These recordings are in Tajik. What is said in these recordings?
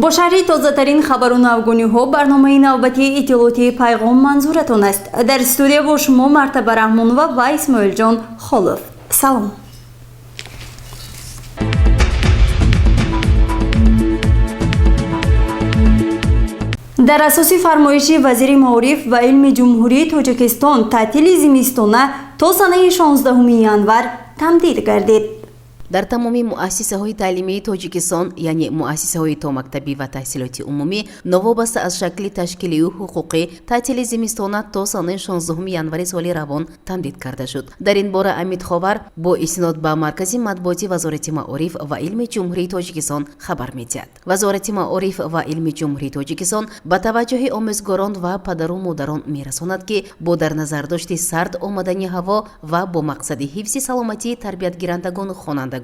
با شرح تازه‌ترین خبر و نوگونی‌ها برنامه نوبتی اطلاعاتی پیغام منظورتان است. در استودیو با شما مرتبه رحمان و اسماعیل جان خالف. سلام. در اساس فرمایش وزیر معارف و علم جمهوری تاجیکستان تعطیل زمستانه تا سنه 16 ینور تمدید گردید. در تمامی مؤسسه‌های تعلیمی تاجیکستان یعنی مؤسسه‌های تا مکتبی و تحصیلاتی عمومی نوابسته از شکل تشکیلی و حقوقی تعطیل زمستانه تا سال 16 ینور سال روان تمدید کرده شد. در این باره امید خبر با استناد به مرکز مطبوعاتی وزارت معارف و علم جمهوری تاجیکستان خبر می‌دهد. وزارت معارف و علم جمهوری تاجیکستان با توجه آموزگاران و پدر و مادران می‌رساند که با در نظر داشت سرد آمدنی هوا و با مقصد حفظ سلامتی تربیت گیرندگان خوانندگان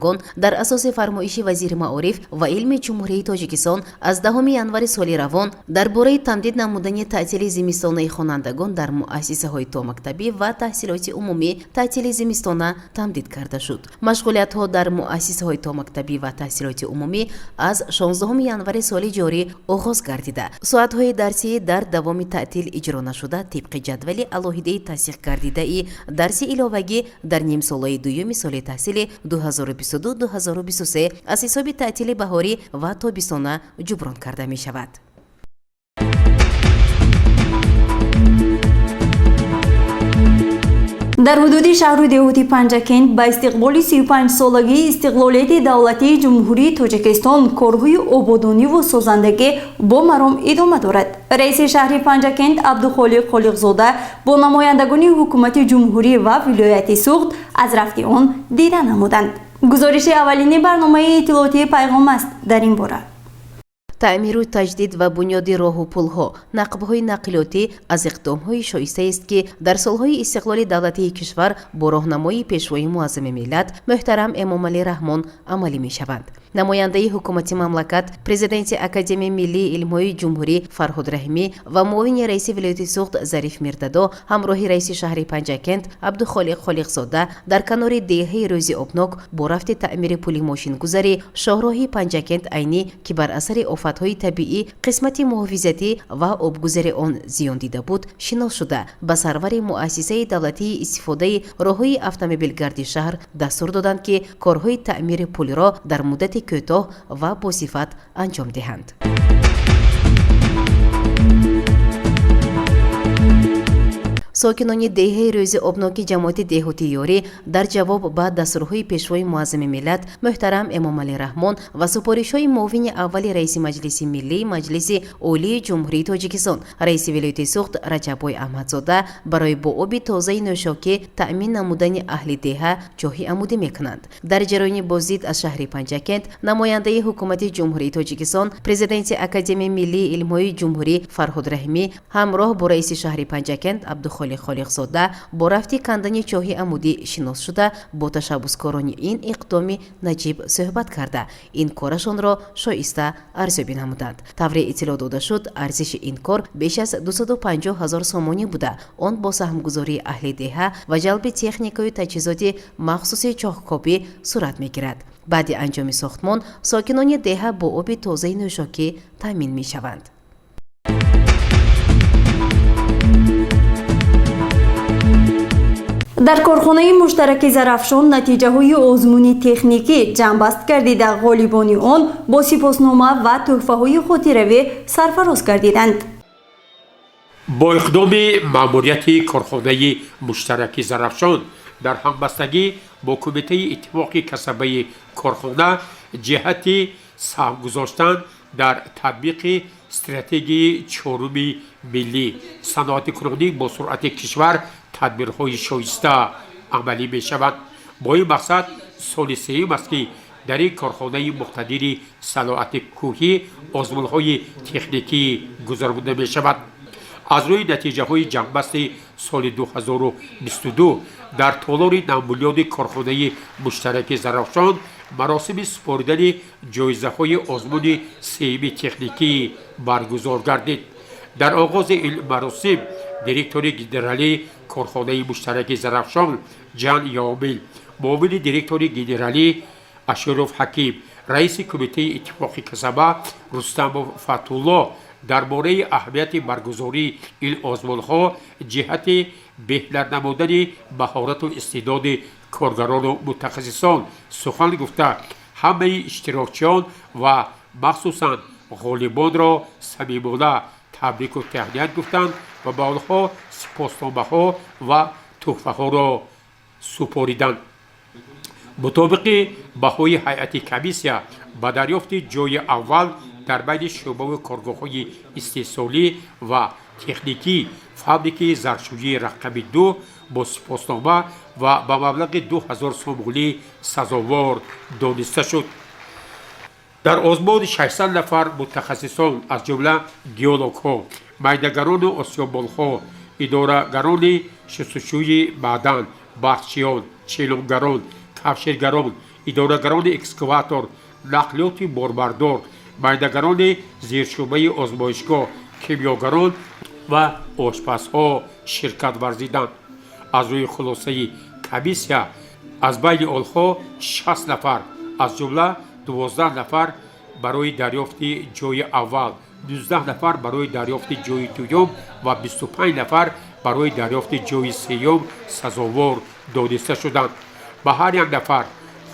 در اساس فرمایش وزیر معارف و علم جمهوری تاجیکستان از 10 ینور سال روان درباره تمدید نمودن تعطیل زمستانه خوانندگان در مؤسسه‌های تا مکتبی و تحصیلاتی عمومی تعطیل زمستانه تمدید کرده شد. مشغولیت‌ها در مؤسسه‌های تا مکتبی و تحصیلاتی عمومی از 16 ینور سال جاری آغاز گردیده. ساعت‌های درسی در دوام تعطیل اجرا نشده طبق جدول الهیده تصدیق گردیده درس علاوگی در نیم ساله دوم سال تحصیل 2022-2023 از حساب تعطیل بهاری و تابستانه جبران کرده می شود. در حدود شهر دهاتی پنجکند با استقبال 35 سالگی استقلالیت دولتی جمهوری تاجیکستان کارهای آبادانی و سازندگی با مرام ادامه دارد. رئیس شهر پنجکند عبدالخالق خالقزاده با نمایندگان حکومت جمهوری و ولایت سوخت از رفت آن دیدن نمودند. گزارش اولین برنامه اطلاعاتی پیغام است در این باره. تعمیر و تجدید و بنیاد راه و پل‌ها، نقب‌های نقلیاتی از اقدام‌های شایسته است که در سال‌های استقلال دولتی کشور با راهنمایی پیشوای معظم ملت محترم امامعلی رحمان عملی می‌شوند. نماینده حکومت مملکت، پرزیدنت اکادمی ملی علم‌های جمهوری فرهاد رحیمی و معاون رئیس ولایت سوخت ظریف میردادا همراه رئیس شهر پنجکند عبدالخالق خالقزاده در کنار دیه روزی آبناک با رفت تعمیر پل ماشین گذاری شاهراه پنجکند عینی که بر اثر آفت‌های طبیعی قسمت محافظتی و آبگذر آن زیان دیده بود شناس شده به سرور مؤسسه دولتی استفاده راههای اتومبیل گردی شهر دستور دادند که کارهای تعمیر پل را در مدت کوتاه و با صفت انجام دهند. ساکنان دیه روز آبناک جماعت دهاتی یاری در جواب به دستورهای پیشوای معظم ملت محترم امامعلی رحمان و سپارش‌های معاون اول رئیس مجلس ملی مجلس عالی جمهوری تاجیکستان رئیس ولایت سوخت رجب‌های احمدزاده برای با آب تازه نوشاکی تأمین نمودن اهل دیه جاهی آماده می‌کنند. در جریان بازدید از شهر پنجکند نماینده حکومت جمهوری تاجیکستان پرزیدنت اکادمی ملی علم‌های جمهوری فرهاد رحیمی همراه با رئیس شهر پنجکند عبدالخالق خالقزاده با رفت کندن چاه عمودی شناس شده با تشبسکاران این اقدام نجیب صحبت کرده این کارشان را شایسته ارزیابی نمودند. طور اطلاع داده شد ارزش این کار بیش از 250,000 سامانی بوده. آن با سهمگذاری اهل دیه و جلب تکنیک و تجهیزات مخصوص چاهکابی صورت میگیرد. بعد انجام ساختمان ساکنان دیه با آب تازه نوشاکی تامین می شوند. در کارخانه مشترک زرافشان نتیجه های آزمون تکنیکی جنبست گردیده غالبان آن با سپاسنامه و تحفه های خاطره‌ای سرفراز گردیدند. با اقدام ماموریت کارخانه مشترک زرافشان در همبستگی با کمیته اتفاق کسبه کارخانه جهت سهم گذاشتن در تطبیق استراتژی چهارم ملی صنعت کرونی با سرعت کشور تدبیرهای شایسته عملی می شود. با این مقصد سال سوم است که در این کارخانه مقتدر صنعت کوهی آزمون‌های تکنیکی گذرانده می شود. از روی نتیجه های جنبست سال 2022 در تالار نمبولیان کارخانه مشترک زرافشان مراسم سپردن جایزه های آزمون سوم تکنیکی برگزار گردید. در آغاز این مراسم دیرکتور گنرالی کارخانه مشترک زرافشان جان یامل، معاون دیرکتور گنرالی اشرف حکیم раиси кумитаи иттифоқи касаба Рустамов Фатулло дар бораи аҳамияти баргузории ин озмунҳо ҷиҳати беҳтар намудани маҳорату истеъдоди коргарону мутахассисон сухан гуфта ҳамаи иштирокчиён ва махсусан ғолибонро самимона табрику таҳният гуфтанд ва ба онҳо сипосномаҳо ва тӯҳфаҳоро супориданд. мутобиқи баҳои ҳайати комиссия ба дарёфти ҷойи аввал дар байни шӯъбаву коргоҳҳои истеҳсолӣ ва техникӣ фабрикаи заршӯйии рақами 2 бо сипоснома ва ба маблағи 2000 сомонӣ сазовор дониста шуд. дар озмон 600 нафар мутахассисон аз ҷумла геологҳо, майдагарону осёббонҳо, идорагарони шустушӯи маъдан, бахчиён, чилонгарон, кафширгарон, идорагарони экскаватор, нақлиёти бормардор, майдагарони зиршӯъбаи озмоишгоҳ, кимиёгарон ва ошпазҳо ширкат варзиданд. аз рӯи хулосаи комиссия аз байни онҳо 60 нафар аз ҷумла 12 нафар барои дарёфти ҷойи аввал, 19 нафар барои дарёфти ҷойи дуюм ва 25 нафар барои дарёфти ҷойи сеюм сазовор дониста шуданд. ба ҳар як нафар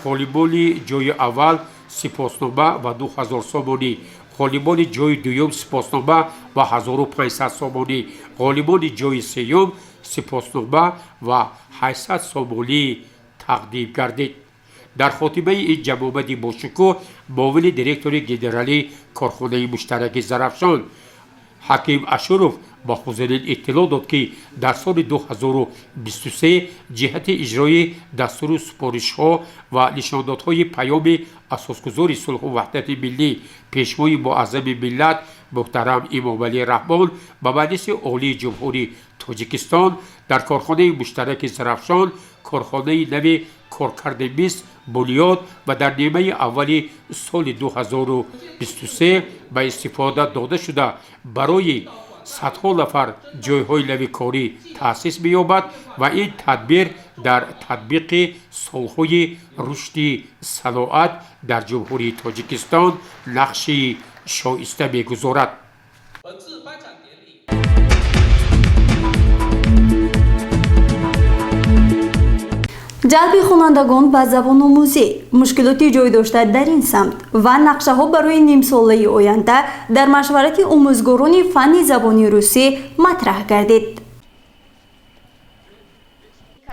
ғолибони ҷойи аввал сипоснома ва 2000 сомонӣ, ғолибони ҷойи дуюм сипоснома ва 1500 сомонӣ, ғолибони ҷойи сеюм сипоснома ва 800 сомонӣ тақдим гардид. дар хотимаи ин ҷамъомади бошукӯҳ муовини директори генералии корхонаи муштараки Зарафшон ҳаким Ашуров ба хузанин иттилоъ дод ки дар соли 2023 ҷиҳати иҷрои дастуру супоришҳо ва нишондодҳои паёми асосгузори сулҳу ваҳдати миллӣ пешвои муаззами миллат муҳтарам Имомалӣ Раҳмон ба Маҷлиси Олии Ҷумҳурии Тоҷикистон дар корхонаи муштараки Зарафшон корхонаи нави коркарди мис бунёд ва дар нимаи аввали соли 2023 ба истифода дода шуда барои садҳо нафар ҷойҳои нави корӣ таъсис меёбад ва ин тадбир дар татбиқи солҳои рушди саноат дар ҷумҳурии Тоҷикистон нақши шоиста мегузорад. ҷалби хонандагон ба забономӯзӣ, мушкилоти ҷой дошта дар ин самт ва нақшаҳо барои нимсолаи оянда дар машварати омӯзгорони фанни забони русӣ матраҳ гардид.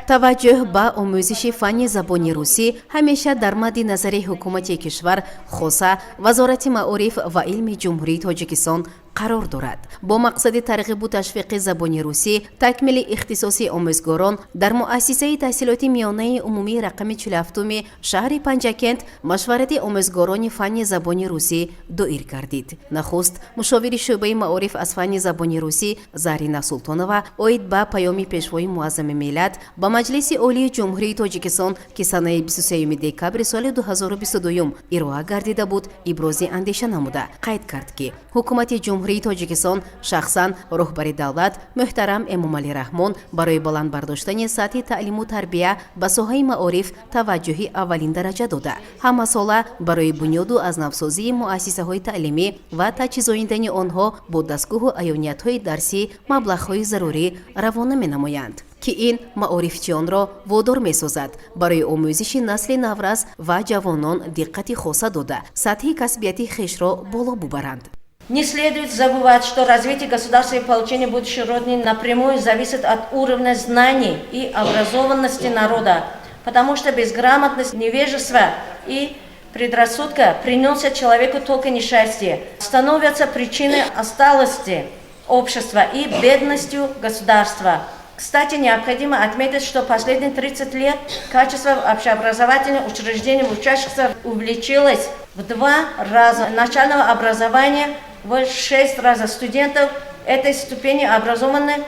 таваҷҷӯҳ ба омӯзиши фанни забони русӣ ҳамеша дар мадди назари ҳукумати кишвар, хоса Вазорати маориф ва илми ҷумҳурии Тоҷикистон қарор дорад. Бо мақсади тарғибу ташвиқи забони русӣ, такмили ихтисоси омӯзгорон дар муассисаи таҳсилоти миёнаи умумии рақами 47-уми шаҳри Панҷакент машварати омӯзгорони фанни забони русӣ доир гардид. Нахуст мушовири шӯъбаи маориф аз фанни забони русӣ Зарина Султонова оид ба паёми пешвои муаззами миллат ба Маҷлиси Олии Ҷумҳурии Тоҷикистон ки санаи 23 декабри соли 2022 ироа гардида буд, ибрози андеша намуда қайд кард ки ҳукумати ҷумҳурии Тоҷикистон шахсан роҳбари давлат муҳтарам Эмомалӣ Раҳмон барои баланд бардоштани сатҳи таълиму тарбия ба соҳаи маориф таваҷҷӯҳи аввалин дараҷа дода, ҳамасола барои бунёду азнавсозии муассисаҳои таълимӣ ва таҷҳизоидани онҳо бо дастгоҳу аёниятҳои дарсӣ маблағҳои зарурӣ равона менамоянд ки ин маорифчиёнро водор месозад барои омӯзиши насли наврас ва ҷавонон диққати хоса дода сатҳи касбияти хешро боло бубаранд. Не следует забывать, что развитие государства и получение будущей Родины напрямую зависит от уровня знаний и образованности народа, потому что безграмотность, невежество и предрассудка приносят человеку только несчастье, становятся причиной отсталости общества и бедностью государства. Кстати, необходимо отметить, что последние 30 лет качество общеобразовательных учреждений учащихся увеличилось в 2 раза. Начального образования в 6 раза. Студентов этой ступени образованы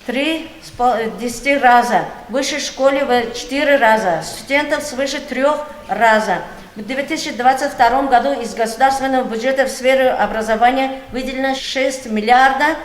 3-10 раза. В высшей школе в 4 раза. Студентов свыше 3 раза. В 2022 году из государственного бюджета в сфере образования выделено 6 миллиардов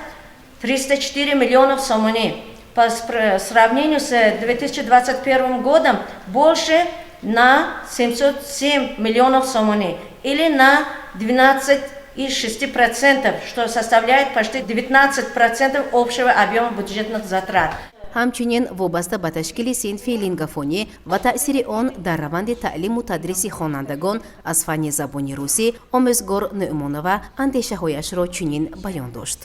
304 миллионов сомоней. По сравнению с 2021 годом больше на 707 миллионов сомони, или на 12,6%, что составляет почти 19% общего объема бюджетных затрат. ҳамчунин вобаста ба ташкили синфи лингафонӣ ва таъсири он дар раванди таълиму тадриси хонандагон аз фанни забони русӣ омӯзгор Нуъмонова андешаҳояшро чунин баён дошт.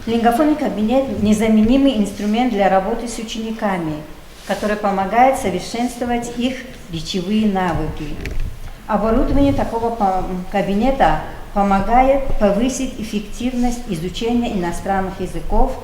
Лингафонный кабинет – незаменимый инструмент для работы с учениками, который помогает совершенствовать их речевые навыки. Оборудование такого кабинета помогает повысить эффективность изучения иностранных языков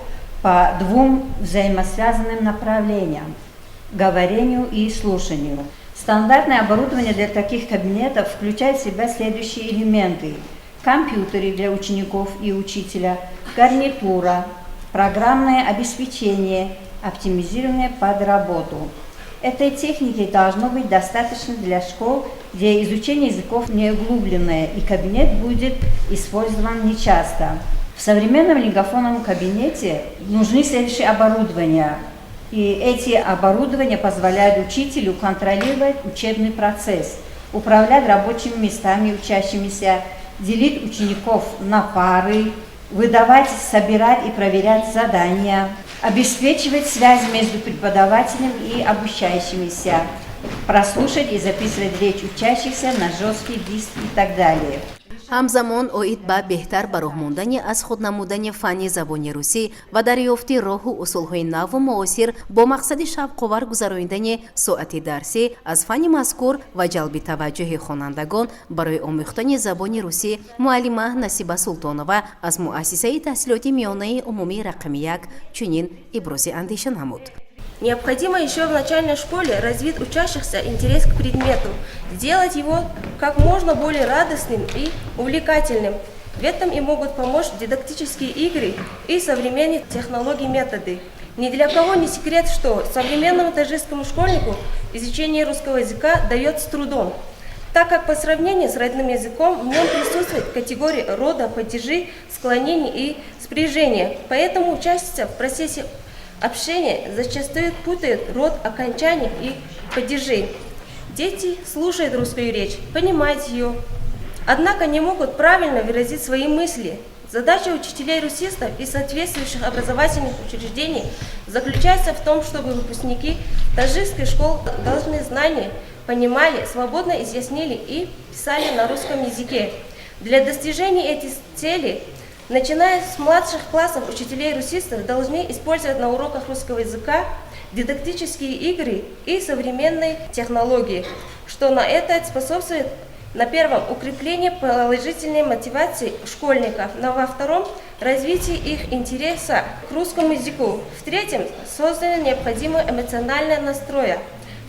по двум взаимосвязанным направлениям – говорению и слушанию. Стандартное оборудование для таких кабинетов включает в себя следующие элементы: компьютеры для учеников и учителя, гарнитура, программное обеспечение, оптимизированное под работу. Этой техники должно быть достаточно для школ, где изучение языков не углубленное, и кабинет будет использован нечасто. В современном лингафонном кабинете нужны следующие оборудования. И эти оборудования позволяют учителю контролировать учебный процесс, управлять рабочими местами учащимися, делить учеников на пары, выдавать, собирать и проверять задания, обеспечивать связь между преподавателем и обучающимися, прослушать и записывать речь учащихся на жесткий диск и так далее. ҳамзамон оид ба беҳтар ба роҳ мондани аз худнамудани фанни забони русӣ ва дарёфти роҳу усулҳои наву муосир бо мақсади шавқовар гузарондани соати дарсӣ аз фанни мазкур ва ҷалби таваҷҷӯҳи хонандагон барои омӯхтани забони русӣ муаллима Насиба Султонова аз муассисаи таҳсилоти миёнаи умумии рақами 1 чунин ибрози андеша намуд. Необходимо еще в начальной школе развить учащихся интерес к предмету, сделать его как можно более радостным и увлекательным. В этом и могут помочь дидактические игры и современные технологии методы. Ни для кого не секрет, что современному таджикскому школьнику изучение русского языка дается с трудом, так как по сравнению с родным языком в нем присутствуют категории рода, падежей, склонений и спряжения. Поэтому учащиеся в процессе общение зачастую путает род окончаний и падежей. Дети слушают русскую речь, понимают ее, однако не могут правильно выразить свои мысли. Задача учителей-русистов и соответствующих образовательных учреждений заключается в том, чтобы выпускники таджикских школ должны знания понимали, свободно изъяснили и писали на русском языке. Для достижения этих целей, начиная с младших классов, учителей-русистов должны использовать на уроках русского языка дидактические игры и современные технологии, что на это способствует, на первом, укреплению положительной мотивации школьников, но во втором, развитие их интереса к русскому языку, в третьем, создание необходимого эмоционального настроя,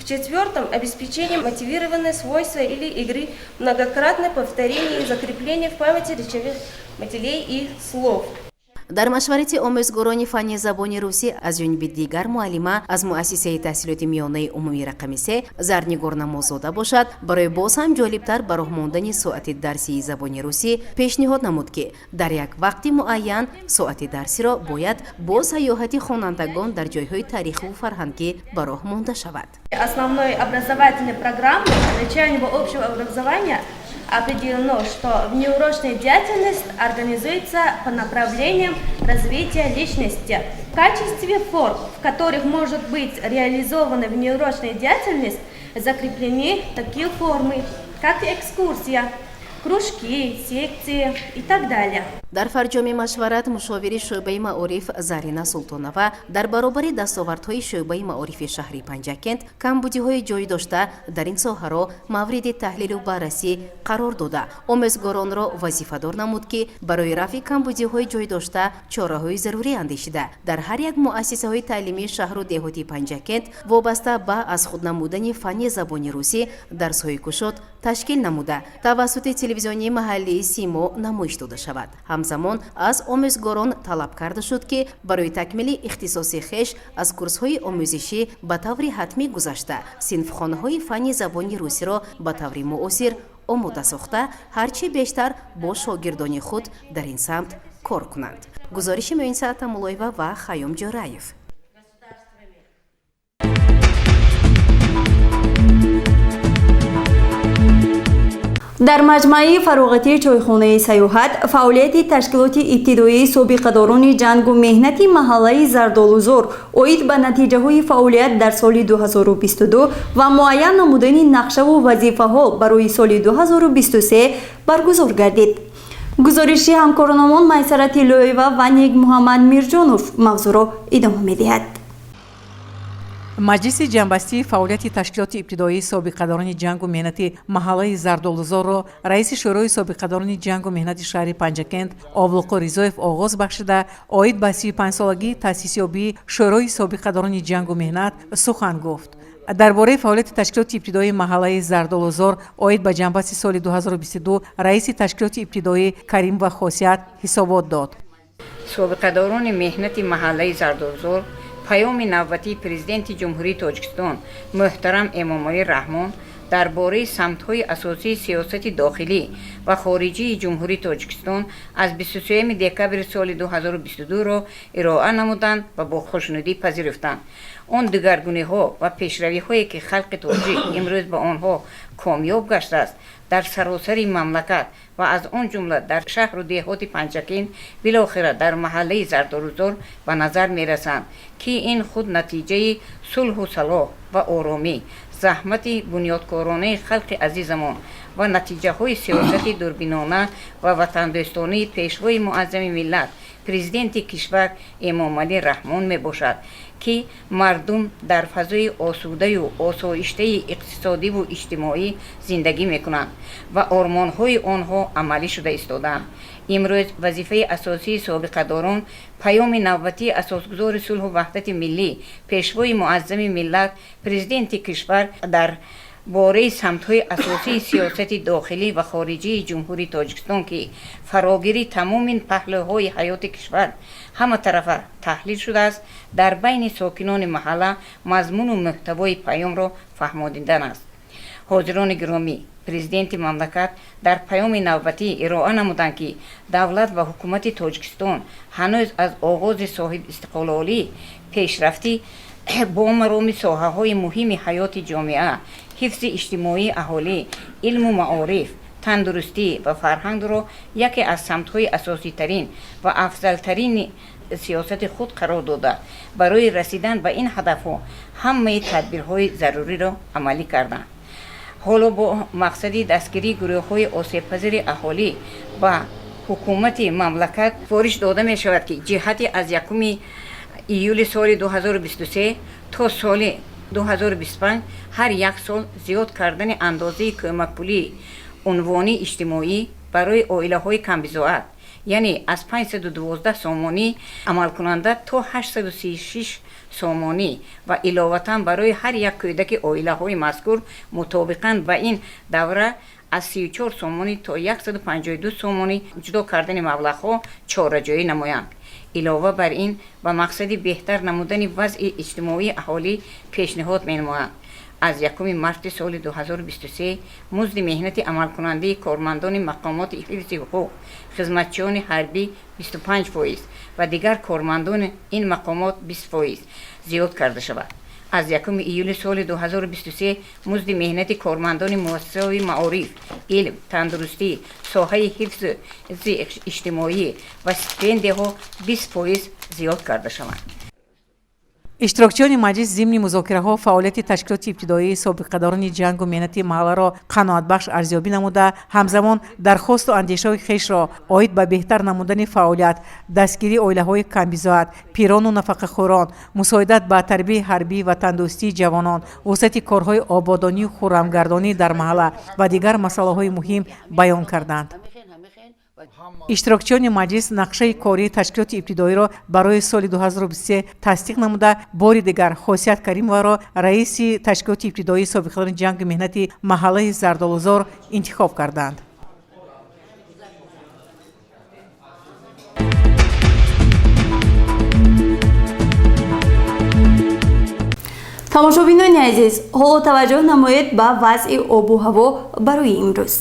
в четвертом, обеспечение мотивированной свойства или игры, многократное повторение и закрепление в памяти речевых матерей и слов. дар машварати омӯзгорони фанни забони русӣ аз ҷониби дигар муаллима аз муассисаи таҳсилоти миёнаи умумии рақами 3 Зарнигор Намозода бошад барои боз ҳам ҷолибтар ба роҳ мондани соати дарсии забони русӣ пешниҳод намуд ки дар як вақти муайян соати дарсиро бояд бо сайёҳати хонандагон дар ҷойҳои таърихиву фарҳангӣ ба роҳ монда шавад. Основной образовательной программы начального общего образования определено, что внеурочная деятельность организуется по направлениям развития личности. В качестве форм, в которых может быть реализована внеурочная деятельность, закреплены такие формы, как экскурсия, кружки, секции и так далее. дар фарҷоми машварат мушовири шӯъбаи маориф Зарина Султонова дар баробари дастовардҳои шӯъбаи маорифи шаҳри Панҷакент камбудиҳои ҷой дошта дар ин соҳаро мавриди таҳлилу баррасӣ қарор дода омӯзгоронро вазифадор намуд ки барои рафъи камбудиҳои ҷой дошта чораҳои зарурӣ андешида дар ҳар як муассисаҳои таълимии шаҳру деҳоти Панҷакент вобаста ба аз худ намудани фанни забони русӣ дарсҳои кушод ташкил намуда тавассути телевизионии маҳаллии Симо намоиш дода шавад. ҳамзамон аз омӯзгорон талаб карда шуд ки барои такмили ихтисоси хеш аз курсҳои омӯзишӣ ба таври ҳатмӣ гузашта синфхонаҳои фанни забони русиро ба таври муосир омода сохта ҳарчи бештар бо шогирдони худ дар ин самт кор кунанд. гузориши Муинса Атамулоева ва Хаём Ҷораев. дар маҷмаи фароғатии чойхонаи саёҳат фаъолияти ташкилоти ибтидоии собиқадорони ҷангу меҳнати маҳаллаи зардолузор оид ба натиҷаҳои фаъолият дар соли 2022 ва муайян намудани нақшаву вазифаҳо барои соли 2023 баргузор гардид. гузориши ҳамкорномон Майсара Тиллоева ва Ниг Муҳаммад Мирҷонов мавзӯъро идома медиҳад. маҷлиси ҷамъбастии фаъолияти ташкилоти ибтидоии собиқадорони ҷангу меҳнати маҳаллаи зардолузорро раиси шӯрои собиқадорони ҷангу меҳнати шаҳри Панҷакент Овлуқо Ризоев оғоз бахшида оид ба 35-солагии таъсисёбии шӯрои собиқадорони ҷангу меҳнат сухан гуфт. дар бораи фаъолияти ташкилоти ибтидоии маҳаллаи зардолузор оид ба ҷамъбасти соли 2022 раиси ташкилоти ибтидоӣ Карим ва Хосият ҳисобот дод. собиқадорони меҳнати маҳаллаи зардолузор паёми навбатии президенти ҷумҳурии Тоҷикистон муҳтарам Эмомалӣ Раҳмон дар бораи самтҳои асосии сиёсати дохилӣ ва хориҷии ҷумҳурии Тоҷикистон аз 23 декабри соли 2022-ро ироа намуданд ва бо хушнудӣ пазируфтанд. он дигаргуниҳо ва пешравиҳое ки халқи тоҷик имрӯз ба онҳо комёб гаштааст дар саросари мамлакат ва аз он ҷумла дар шаҳру деҳоти Панҷакент билохира дар маҳаллаи Зардолузор ба назар мерасанд ки ин худ натиҷаи сулҳу салоҳ ва оромӣ, заҳмати бунёдкоронаи халқи азизамон ва натиҷаҳои сиёсати дурбинона ва ватандӯстонаи пешвои муаззами миллат президенти кишвар Эмомалӣ Раҳмон мебошад ки мардум дар фазои осудаю осоиштаи иқтисодиву иҷтимоӣ зиндагӣ мекунанд ва ормонҳои онҳо амалӣ шуда истоданд. имрӯз вазифаи асосии собиқадорон паёми навбатии асосгузори сулҳу ваҳдати миллӣ пешвои муаззами миллат президенти кишвар дар бораи самтҳои асосии сиёсати дохилӣ ва хориҷии ҷумҳурии Тоҷикистон ки фарогирии тамоми паҳлӯҳои ҳаёти кишвар ҳаматарафа таҳлил шудааст, дар байни сокинони маҳалла мазмуну муҳтавои паёмро фаҳмонидан аст. ҳозирони гиромӣ, президенти мамлакат дар паёми навбатӣ ироа намуданд ки давлат ва ҳукумати Тоҷикистон ҳанӯз аз оғози соҳибистиқлолӣ пешрафтӣ бо мароми соҳаҳои муҳими ҳаёти ҷомеа, ҳифзи иҷтимоии аҳолӣ, илму маориф, тандурустӣ ва фарҳангро яке аз самтҳои асоситарин ва афзалтарини сиёсати худ қарор дода барои расидан ба ин ҳадафҳо ҳамаи тадбирҳои заруриро амалӣ карданд. ҳоло бо мақсади дастгирии гурӯҳҳои осебпазири аҳолӣ ба ҳукумати мамлакат гузориш дода мешавад ки ҷиҳати аз 1 июли соли 2023 то соли 2025 ҳар як сол зиёд кардани андозаи кӯмакпулии унвони иҷтимоӣ барои оилаҳои камбизоат, яъне аз 512 сомонӣ амалкунанда то 836 сомонӣ ва иловатан барои ҳар як кӯдаки оилаҳои мазкур мутобиқан ба ин давра аз 34 сомонӣ то 152 сомонӣ ҷудо кардани маблағҳо чораҷоӣ намоянд. илова бар ин ба мақсади беҳтар намудани вазъи иҷтимоии аҳолӣ пешниҳод менамоянд. аз 1 марти соли 2023 музди меҳнати амалкунандаи кормандони мақомоти ҳифзи ҳуқуқ, хизматчиёни ҳарбӣ 25% ва дигар кормандони ин мақомот 20% зиёд карда шавад. аз 1 июли соли 2023 музди меҳнати кормандони муассисаҳои маориф, илм, тандурустӣ, соҳаи ҳифзи иҷтимоӣ ва стипендияҳо 20% зиёд карда шаванд. иштирокчиёни маҷлис зимни музокираҳо фаъолияти ташкилоти ибтидоии собиқадорони ҷангу меҳнати маҳалларо қаноатбахш арзёбӣ намуда, ҳамзамон дархосту андешаҳои хешро оид ба беҳтар намудани фаъолият, дастгирии оилаҳои камбизоат, пирону нафақахӯрон, мусоидат ба тарбияи ҳарбӣ ва тандурустии ҷавонон, вусъати корҳои ободонию хуррамгардонӣ дар маҳалла ва дигар масъалаҳои муҳим баён карданд. иштирокчиёни маҷлис нақшаи кории ташкилоти ибтидоиро барои соли 2023 тасдиқ намуда, бори дигар Хосият Каримоваро раиси ташкилоти ибтидоии собиқадорони ҷангу меҳнати маҳаллаи Зардолузор интихоб карданд. тамошобинони азиз, ҳоло таваҷҷӯҳ намоед ба вазъи обу ҳаво барои имрӯз.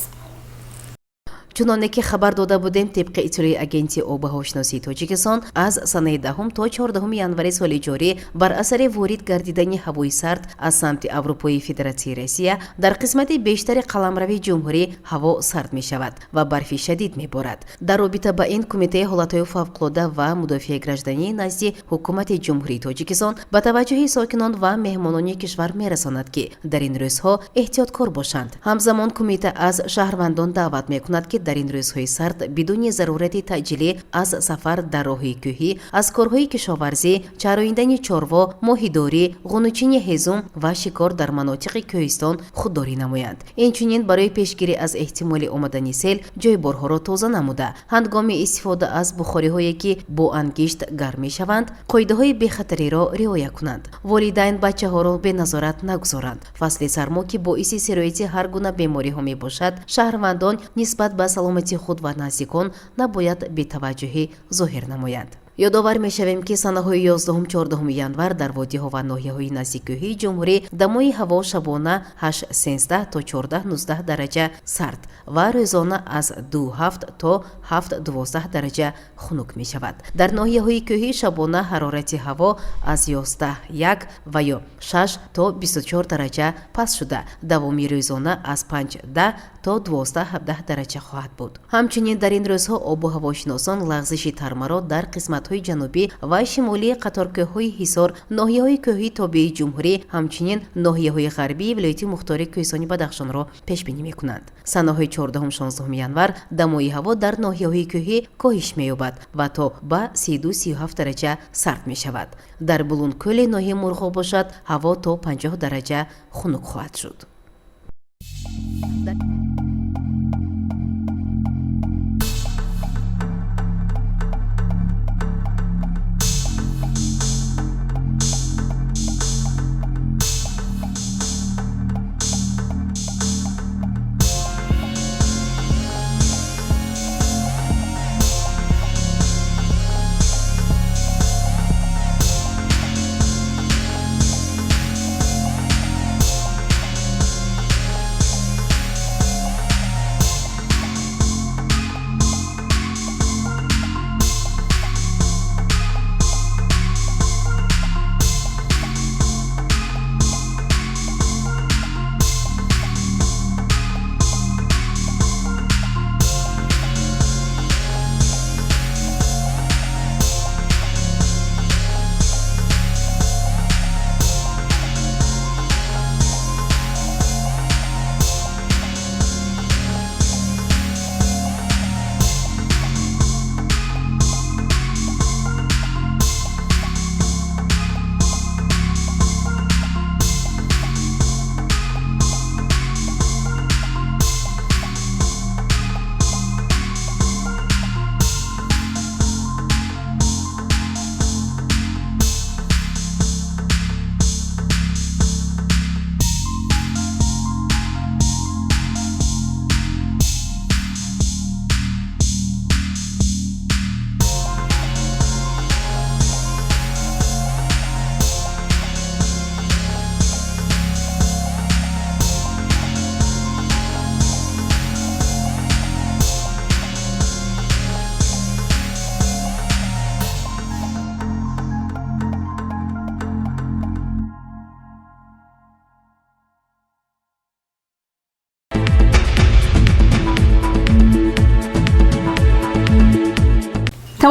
чуноне ки хабар дода будем тибқи иттилои агенти оби ҳавошиносии тоҷикистон аз санаи 10 то 14 январи соли ҷорӣ бар асари ворид гардидани ҳавои сард аз самти Аврупои Федератсияи Россия дар қисмати бештари қаламравии ҷумҳурӣ ҳаво сард мешавад ва барфи шадид меборад. дар робита ба ин кумитаи ҳолатҳои фавқулода ва мудофиаи гражданӣ назди ҳукумати ҷумҳурии тоҷикистон ба таваҷҷӯҳи сокинон ва меҳмонони кишвар мерасонад ки дар ин рӯзҳо эҳтиёткор бошанд. ҳамзамон кумита аз шаҳрвандон даъват мекунад ки дар ин рӯзҳои сард бидуни зарурати таъҷилӣ аз сафар дар роҳи кӯҳӣ, аз корҳои кишоварзӣ, чароиндани чорво, моҳидорӣ, ғунучини ҳезум ва шикор дар манотиқи кӯҳистон худдорӣ намоянд. инчунин барои пешгирӣ аз эҳтимоли омадани сел ҷойборҳоро тоза намуда, ҳангоми истифода аз бухориҳое ки бо ангишт гарм мешаванд, қоидаҳои бехатариро риоя кунанд. волидайн бачаҳоро беназорат нагузоранд. фасли сармо ки боиси сирояти ҳар гуна бемориҳо мебошад, шаҳрвандон нисбат ба саломати худ ва наздикон набояд бетаваҷҷӯҳӣ зоҳир намоянд. ёдовар мешавем ки санаҳои 11-14 январ дар водиҳо ва ноҳияҳои назди кӯҳии ҷумҳурӣ дамои ҳаво шабона 8-13 то 14-19 дараҷа сард ва рӯзона аз 2-7 то 7-12 дараҷа хунук мешавад. дар ноҳияҳои кӯҳӣ шабона ҳарорати ҳаво аз 11-1 ва ё 6 то 24 дараҷа паст шуда, давоми рӯзона аз 5-10 то 12-17 дараҷа хоҳад буд. ҳамчунин дар ин рӯзҳо обу ҳавошиносон лағзиши тармаро дар қисматҳои ҷанубӣ ва шимолии қаторкӯҳҳои ҳисор, ноҳияҳои кӯҳии тобии ҷумҳурӣ, ҳамчунин ноҳияҳои ғарбии вилояти мухтори кӯҳистони Бадахшонро пешбинӣ мекунанд. санаҳои 14-16 январ дамои ҳаво дар ноҳияҳои кӯҳӣ коҳиш меёбад ва то ба 32-37 дараҷа сард мешавад. дар Булункӯли ноҳияи Мурғоб бошад, ҳаво то 50 дараҷа хунук хоҳад шуд.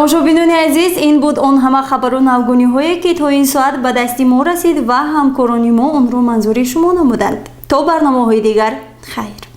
тамошобинони азиз, ин буд он ҳама хабару навгуниҳое ки то ин соат ба дасти мо расид ва ҳамкорони мо онро манзури шумо намуданд. То барномаҳои дигар, хайр.